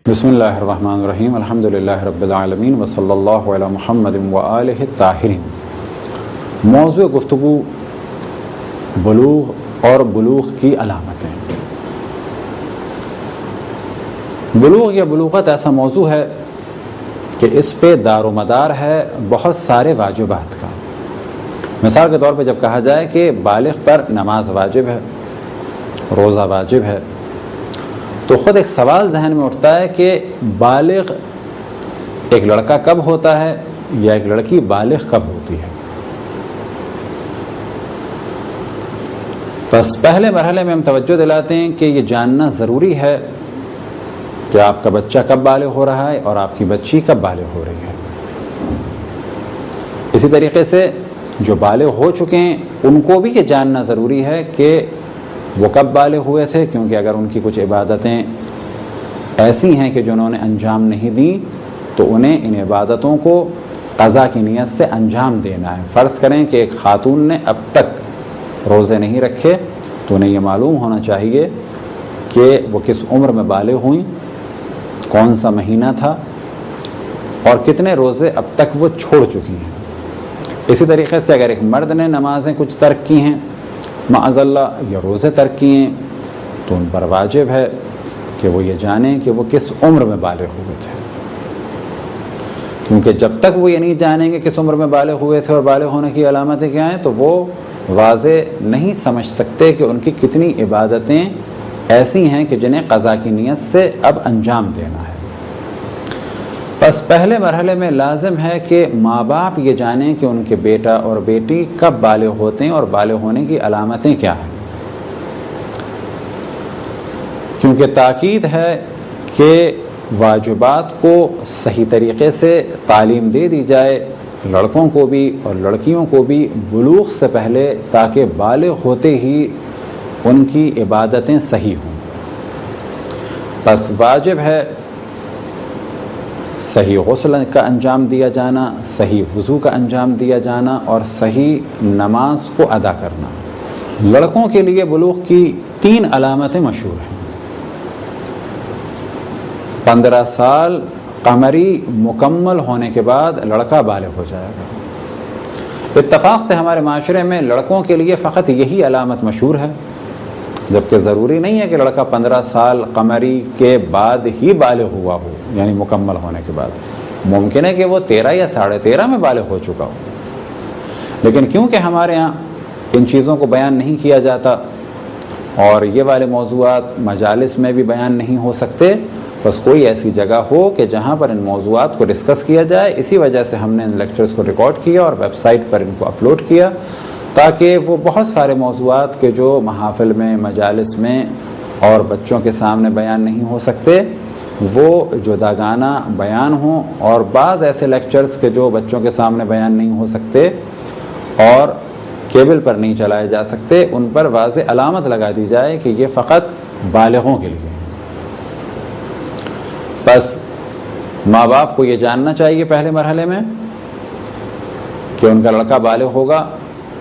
بسم اللہ الرحمن الرحیم الحمدللہ رب العالمین وصلی اللہ علی محمد وآلہ الطاہرین۔ موضوع گفتگو بلوغ اور بلوغ کی علامتیں۔ بلوغ یا بلوغت ایسا موضوع ہے کہ اس پہ دار و مدار ہے بہت سارے واجبات کا۔ مثال کے طور پہ جب کہا جائے کہ بالغ پر نماز واجب ہے، روزہ واجب ہے، تو خود ایک سوال ذہن میں اٹھتا ہے کہ بالغ ایک لڑکا کب ہوتا ہے یا ایک لڑکی بالغ کب ہوتی ہے۔ بس پہلے مرحلے میں ہم توجہ دلاتے ہیں کہ یہ جاننا ضروری ہے کہ آپ کا بچہ کب بالغ ہو رہا ہے اور آپ کی بچی کب بالغ ہو رہی ہے۔ اسی طریقے سے جو بالغ ہو چکے ہیں ان کو بھی یہ جاننا ضروری ہے کہ وہ کب بالغ ہوئے تھے، کیونکہ اگر ان کی کچھ عبادتیں ایسی ہیں کہ جو انہوں نے انجام نہیں دیں تو انہیں ان عبادتوں کو قضا کی نیت سے انجام دینا ہے۔ فرض کریں کہ ایک خاتون نے اب تک روزے نہیں رکھے تو انہیں یہ معلوم ہونا چاہیے کہ وہ کس عمر میں بالغ ہوئیں، کون سا مہینہ تھا اور کتنے روزے اب تک وہ چھوڑ چکی ہیں۔ اسی طریقے سے اگر ایک مرد نے نمازیں کچھ ترک کی ہیں معاذ اللہ یا روزے ترک کیے ہیں تو ان پر واجب ہے کہ وہ یہ جانیں کہ وہ کس عمر میں بالغ ہوئے تھے، کیونکہ جب تک وہ یہ نہیں جانیں گے کس عمر میں بالغ ہوئے تھے اور بالغ ہونے کی علامتیں کیا ہیں تو وہ واضح نہیں سمجھ سکتے کہ ان کی کتنی عبادتیں ایسی ہیں کہ جنہیں قضا کی نیت سے اب انجام دینا ہے۔ بس پہلے مرحلے میں لازم ہے کہ ماں باپ یہ جانیں کہ ان کے بیٹا اور بیٹی کب بالغ ہوتے ہیں اور بالغ ہونے کی علامتیں کیا ہیں، کیونکہ تاکید ہے کہ واجبات کو صحیح طریقے سے تعلیم دے دی جائے لڑکوں کو بھی اور لڑکیوں کو بھی بلوغ سے پہلے، تاکہ بالغ ہوتے ہی ان کی عبادتیں صحیح ہوں۔ بس واجب ہے صحیح غسل کا انجام دیا جانا، صحیح وضو کا انجام دیا جانا اور صحیح نماز کو ادا کرنا۔ لڑکوں کے لیے بلوغ کی 3 علامتیں مشہور ہیں۔ 15 سال قمری مکمل ہونے کے بعد لڑکا بالغ ہو جائے گا۔ اتفاق سے ہمارے معاشرے میں لڑکوں کے لیے فقط یہی علامت مشہور ہے، جبکہ ضروری نہیں ہے کہ لڑکا 15 سال قمری کے بعد ہی بالغ ہوا ہو، یعنی مکمل ہونے کے بعد۔ ممکن ہے کہ وہ 13 یا 13.5 میں بالغ ہو چکا ہو، لیکن کیونکہ ہمارے ہاں ان چیزوں کو بیان نہیں کیا جاتا اور یہ والے موضوعات مجالس میں بھی بیان نہیں ہو سکتے، بس کوئی ایسی جگہ ہو کہ جہاں پر ان موضوعات کو ڈسکس کیا جائے، اسی وجہ سے ہم نے ان لیکچرز کو ریکارڈ کیا اور ویب سائٹ پر ان کو اپلوڈ کیا، تاکہ وہ بہت سارے موضوعات کے جو محافل میں، مجالس میں اور بچوں کے سامنے بیان نہیں ہو سکتے وہ جداگانہ بیان ہوں، اور بعض ایسے لیکچرز کے جو بچوں کے سامنے بیان نہیں ہو سکتے اور کیبل پر نہیں چلائے جا سکتے، ان پر واضح علامت لگا دی جائے کہ یہ فقط بالغوں کے لیے ہیں۔ بس ماں باپ کو یہ جاننا چاہیے پہلے مرحلے میں کہ ان کا لڑکا بالغ ہوگا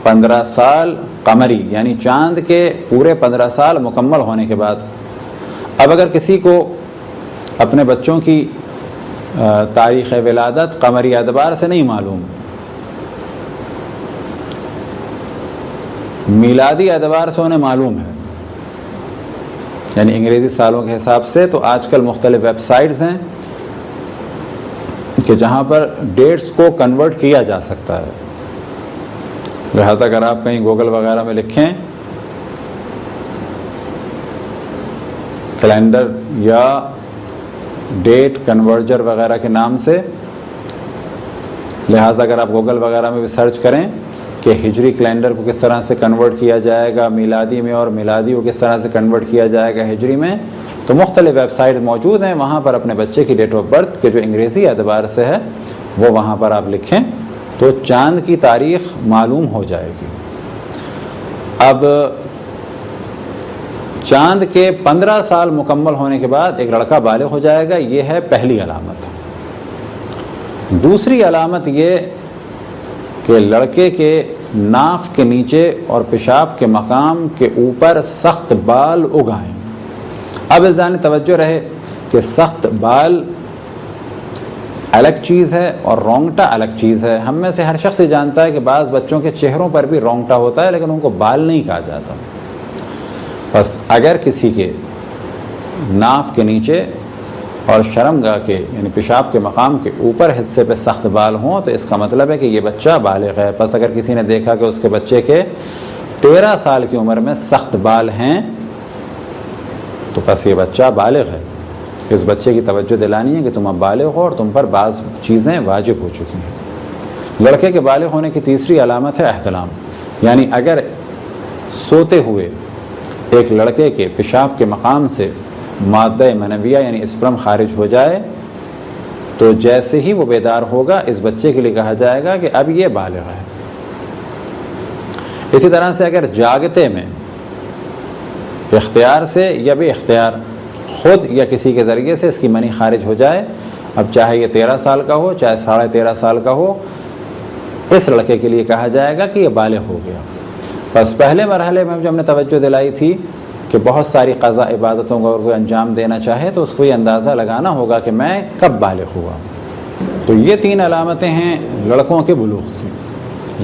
15 سال قمری، یعنی چاند کے پورے 15 سال مکمل ہونے کے بعد۔ اب اگر کسی کو اپنے بچوں کی تاریخ ولادت قمری اعتبار سے نہیں معلوم، میلادی اعتبار سے انہیں معلوم ہے، یعنی انگریزی سالوں کے حساب سے، تو آج کل مختلف ویب سائٹس ہیں کہ جہاں پر ڈیٹس کو کنورٹ کیا جا سکتا ہے۔ لہذا اگر آپ کہیں گوگل وغیرہ میں لکھیں کیلنڈر یا ڈیٹ کنورجر وغیرہ کے نام سے، لہٰذا اگر آپ گوگل وغیرہ میں بھی سرچ کریں کہ ہجری کیلنڈر کو کس طرح سے کنورٹ کیا جائے گا میلادی میں اور میلادی کو کس طرح سے کنورٹ کیا جائے گا ہجری میں، تو مختلف ویب سائٹ موجود ہیں، وہاں پر اپنے بچے کی ڈیٹ آف برتھ کے جو انگریزی اعتبار سے ہے وہ وہاں پر آپ لکھیں تو چاند کی تاریخ معلوم ہو جائے گی۔ اب چاند کے 15 سال مکمل ہونے کے بعد ایک لڑکا بالغ ہو جائے گا، یہ ہے پہلی علامت۔ دوسری علامت یہ کہ لڑکے کے ناف کے نیچے اور پیشاب کے مقام کے اوپر سخت بال اگائیں۔ اب اس جانب توجہ رہے کہ سخت بال الگ چیز ہے اور رونگٹا الگ چیز ہے۔ ہم میں سے ہر شخص یہ جانتا ہے کہ بعض بچوں کے چہروں پر بھی رونگٹا ہوتا ہے لیکن ان کو بال نہیں کہا جاتا۔ بس اگر کسی کے ناف کے نیچے اور شرمگاہ کے یعنی پیشاب کے مقام کے اوپر حصے پہ سخت بال ہوں تو اس کا مطلب ہے کہ یہ بچہ بالغ ہے۔ پس اگر کسی نے دیکھا کہ اس کے بچے کے 13 سال کی عمر میں سخت بال ہیں تو پس یہ بچہ بالغ ہے۔ اس بچے کی توجہ دلانی ہے کہ تم اب بالغ ہو اور تم پر بعض چیزیں واجب ہو چکی ہیں۔ لڑکے کے بالغ ہونے کی تیسری علامت ہے احتلام، یعنی اگر سوتے ہوئے ایک لڑکے کے پیشاب کے مقام سے مادہ منویہ یعنی اسپرم خارج ہو جائے تو جیسے ہی وہ بیدار ہوگا اس بچے کے لیے کہا جائے گا کہ اب یہ بالغ ہے۔ اسی طرح سے اگر جاگتے میں اختیار سے یا بے اختیار خود یا کسی کے ذریعے سے اس کی منی خارج ہو جائے، اب چاہے یہ 13 سال کا ہو چاہے 13.5 سال کا ہو، اس لڑکے کے لیے کہا جائے گا کہ یہ بالغ ہو گیا۔ بس پہلے مرحلے میں جو ہم نے توجہ دلائی تھی کہ بہت ساری قضا عبادتوں کو اگر کوئی انجام دینا چاہے تو اس کو یہ اندازہ لگانا ہوگا کہ میں کب بالغ ہوا۔ تو یہ 3 علامتیں ہیں لڑکوں کے بلوغ کی۔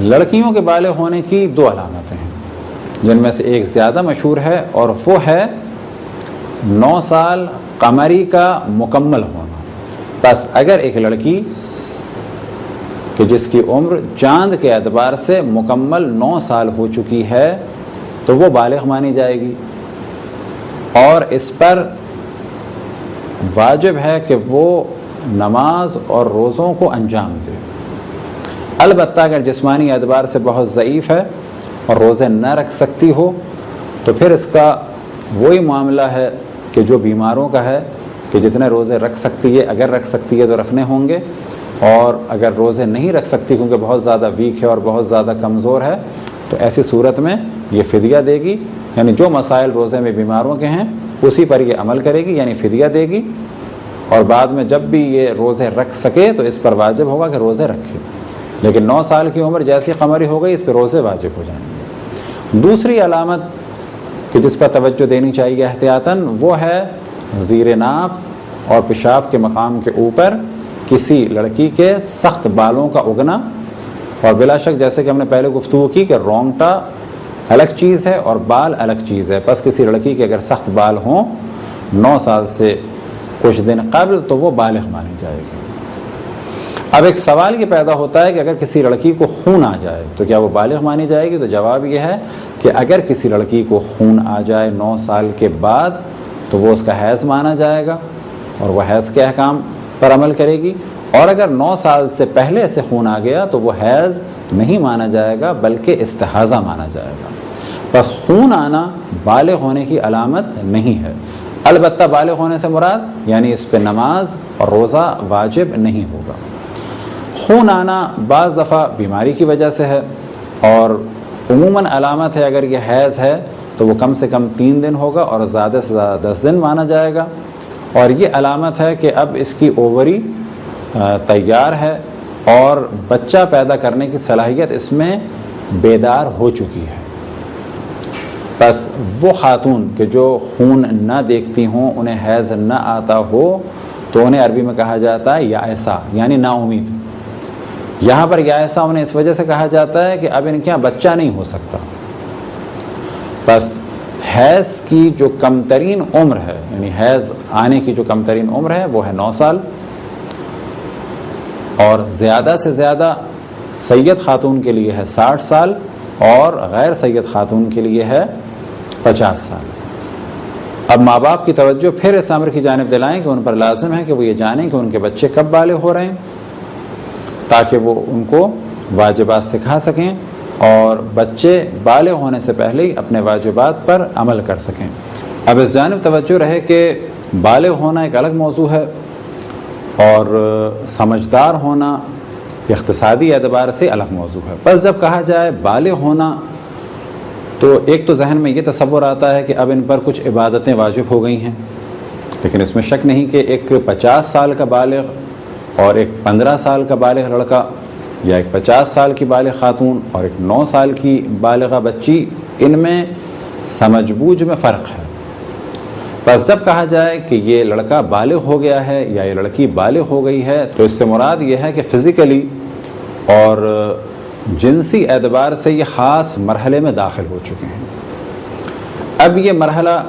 لڑکیوں کے بالغ ہونے کی 2 علامتیں ہیں جن میں سے ایک زیادہ مشہور ہے اور وہ ہے 9 سال قمری کا مکمل ہونا۔ بس اگر ایک لڑکی کہ جس کی عمر چاند کے اعتبار سے مکمل 9 سال ہو چکی ہے تو وہ بالغ مانی جائے گی اور اس پر واجب ہے کہ وہ نماز اور روزوں کو انجام دے۔ البتہ اگر جسمانی اعتبار سے بہت ضعیف ہے اور روزے نہ رکھ سکتی ہو تو پھر اس کا وہی معاملہ ہے کہ جو بیماروں کا ہے کہ جتنے روزے رکھ سکتی ہے، اگر رکھ سکتی ہے تو رکھنے ہوں گے، اور اگر روزے نہیں رکھ سکتی کیونکہ بہت زیادہ ویک ہے اور بہت زیادہ کمزور ہے تو ایسی صورت میں یہ فدیہ دے گی، یعنی جو مسائل روزے میں بیماروں کے ہیں اسی پر یہ عمل کرے گی، یعنی فدیہ دے گی، اور بعد میں جب بھی یہ روزے رکھ سکے تو اس پر واجب ہوگا کہ روزے رکھے۔ لیکن 9 سال کی عمر جیسی قمری ہو گئی اس پہ روزے واجب ہو جائیں گے۔ دوسری علامت کہ جس پر توجہ دینی چاہیے احتیاطاً وہ ہے زیر ناف اور پیشاب کے مقام کے اوپر کسی لڑکی کے سخت بالوں کا اگنا، اور بلا شک جیسے کہ ہم نے پہلے گفتگو کی کہ رونگٹا الگ چیز ہے اور بال الگ چیز ہے۔ پس کسی لڑکی کے اگر سخت بال ہوں 9 سال سے کچھ دن قبل تو وہ بالغ مانی جائے گی۔ اب ایک سوال یہ پیدا ہوتا ہے کہ اگر کسی لڑکی کو خون آ جائے تو کیا وہ بالغ مانی جائے گی؟ تو جواب یہ ہے کہ اگر کسی لڑکی کو خون آ جائے 9 سال کے بعد تو وہ اس کا حیض مانا جائے گا اور وہ حیض کے احکام پر عمل کرے گی، اور اگر 9 سال سے پہلے سے خون آ گیا تو وہ حیض نہیں مانا جائے گا بلکہ استحاضہ مانا جائے گا۔ بس خون آنا بالغ ہونے کی علامت نہیں ہے، البتہ بالغ ہونے سے مراد یعنی اس پہ نماز اور روزہ واجب نہیں ہوگا۔ خون آنا بعض دفعہ بیماری کی وجہ سے ہے اور عموماً علامت ہے اگر یہ حیض ہے تو وہ کم سے کم 3 دن ہوگا اور زیادہ سے زیادہ 10 دن مانا جائے گا، اور یہ علامت ہے کہ اب اس کی اووری تیار ہے اور بچہ پیدا کرنے کی صلاحیت اس میں بیدار ہو چکی ہے۔ بس وہ خاتون کہ جو خون نہ دیکھتی ہوں، انہیں حیض نہ آتا ہو تو انہیں عربی میں کہا جاتا ہے یائسہ یعنی نا امید۔ یہاں پر یائسہ انہیں اس وجہ سے کہا جاتا ہے کہ اب ان کے یہاں بچہ نہیں ہو سکتا۔ بس حیض کی جو کم ترین عمر ہے یعنی حیض آنے کی جو کم ترین عمر ہے وہ ہے 9 سال، اور زیادہ سے زیادہ سید خاتون کے لیے ہے 60 سال اور غیر سید خاتون کے لیے ہے 50 سال۔ اب ماں باپ کی توجہ پھر اس امر کی جانب دلائیں کہ ان پر لازم ہے کہ وہ یہ جانیں کہ ان کے بچے کب بالغ ہو رہے ہیں تاکہ وہ ان کو واجبات سکھا سکیں اور بچے بالغ ہونے سے پہلے ہی اپنے واجبات پر عمل کر سکیں۔ اب اس جانب توجہ رہے کہ بالغ ہونا ایک الگ موضوع ہے اور سمجھدار ہونا اقتصادی اعتبار سے الگ موضوع ہے۔ بس جب کہا جائے بالغ ہونا تو ایک تو ذہن میں یہ تصور آتا ہے کہ اب ان پر کچھ عبادتیں واجب ہو گئی ہیں، لیکن اس میں شک نہیں کہ ایک 50 سال کا بالغ اور ایک 15 سال کا بالغ لڑکا یا ایک 50 سال کی بالغ خاتون اور ایک 9 سال کی بالغہ بچی، ان میں سمجھ بوجھ میں فرق ہے۔ بس جب کہا جائے کہ یہ لڑکا بالغ ہو گیا ہے یا یہ لڑکی بالغ ہو گئی ہے تو اس سے مراد یہ ہے کہ فزیکلی اور جنسی اعتبار سے یہ خاص مرحلے میں داخل ہو چکے ہیں۔ اب یہ مرحلہ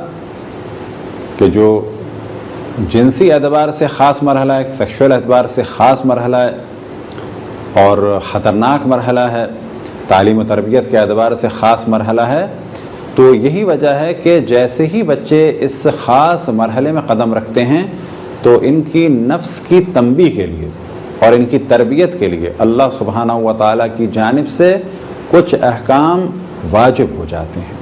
کہ جو جنسی اعتبار سے خاص مرحلہ ہے، سیکشول اعتبار سے خاص مرحلہ ہے اور خطرناک مرحلہ ہے، تعلیم و تربیت کے اعتبار سے خاص مرحلہ ہے، تو یہی وجہ ہے کہ جیسے ہی بچے اس خاص مرحلے میں قدم رکھتے ہیں تو ان کی نفس کی تنبیہ کے لیے اور ان کی تربیت کے لیے اللہ سبحانہ و تعالیٰ کی جانب سے کچھ احکام واجب ہو جاتے ہیں۔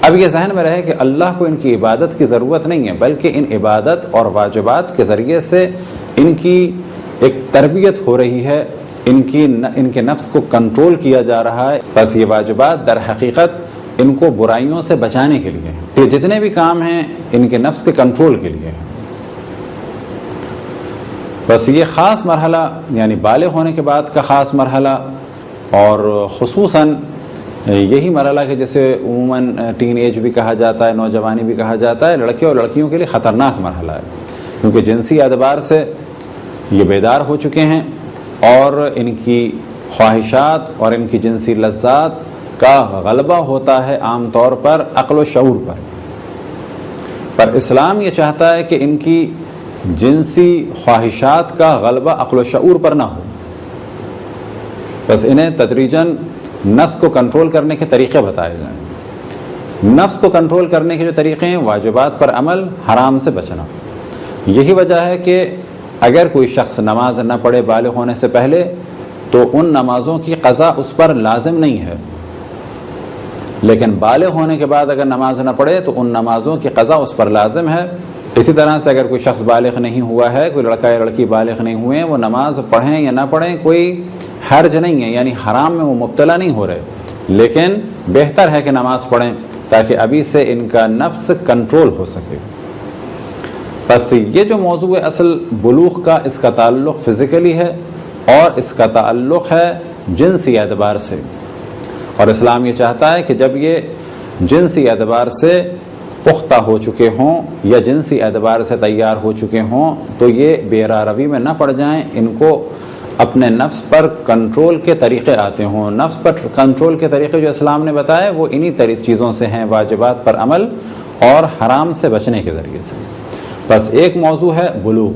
اب یہ ذہن میں رہے کہ اللہ کو ان کی عبادت کی ضرورت نہیں ہے، بلکہ ان عبادت اور واجبات کے ذریعے سے ان کی ایک تربیت ہو رہی ہے، ان کے نفس کو کنٹرول کیا جا رہا ہے۔ بس یہ واجبات در حقیقت ان کو برائیوں سے بچانے کے لیے ہیں، یہ جتنے بھی کام ہیں ان کے نفس کے کنٹرول کے لیے ہیں۔ بس یہ خاص مرحلہ یعنی بالغ ہونے کے بعد کا خاص مرحلہ، اور خصوصاً یہی مرحلہ کہ جسے عموماً ٹین ایج بھی کہا جاتا ہے، نوجوانی بھی کہا جاتا ہے، لڑکے اور لڑکیوں کے لیے خطرناک مرحلہ ہے، کیونکہ جنسی اعتبار سے یہ بیدار ہو چکے ہیں اور ان کی خواہشات اور ان کی جنسی لذات کا غلبہ ہوتا ہے عام طور پر عقل و شعور پر اسلام یہ چاہتا ہے کہ ان کی جنسی خواہشات کا غلبہ عقل و شعور پر نہ ہو، بس انہیں تدریجاً نفس کو کنٹرول کرنے کے طریقے بتائے جائیں۔ نفس کو کنٹرول کرنے کے جو طریقے ہیں، واجبات پر عمل، حرام سے بچنا۔ یہی وجہ ہے کہ اگر کوئی شخص نماز نہ پڑھے بالغ ہونے سے پہلے تو ان نمازوں کی قضا اس پر لازم نہیں ہے، لیکن بالغ ہونے کے بعد اگر نماز نہ پڑھے تو ان نمازوں کی قضا اس پر لازم ہے۔ اسی طرح سے اگر کوئی شخص بالغ نہیں ہوا ہے، کوئی لڑکا یا لڑکی بالغ نہیں ہوئے ہیں، وہ نماز پڑھیں یا نہ پڑھیں کوئی حرج نہیں ہے، یعنی حرام میں وہ مبتلا نہیں ہو رہے، لیکن بہتر ہے کہ نماز پڑھیں تاکہ ابھی سے ان کا نفس کنٹرول ہو سکے۔ بس یہ جو موضوع اصل بلوغ کا، اس کا تعلق فزیکلی ہے اور اس کا تعلق ہے جنسی اعتبار سے، اور اسلام یہ چاہتا ہے کہ جب یہ جنسی اعتبار سے پختہ ہو چکے ہوں یا جنسی اعتبار سے تیار ہو چکے ہوں تو یہ بے راروی میں نہ پڑ جائیں، ان کو اپنے نفس پر کنٹرول کے طریقے آتے ہوں۔ نفس پر کنٹرول کے طریقے جو اسلام نے بتائے وہ انہی چیزوں سے ہیں، واجبات پر عمل اور حرام سے بچنے کے ذریعے سے۔ بس ایک موضوع ہے بلوغ،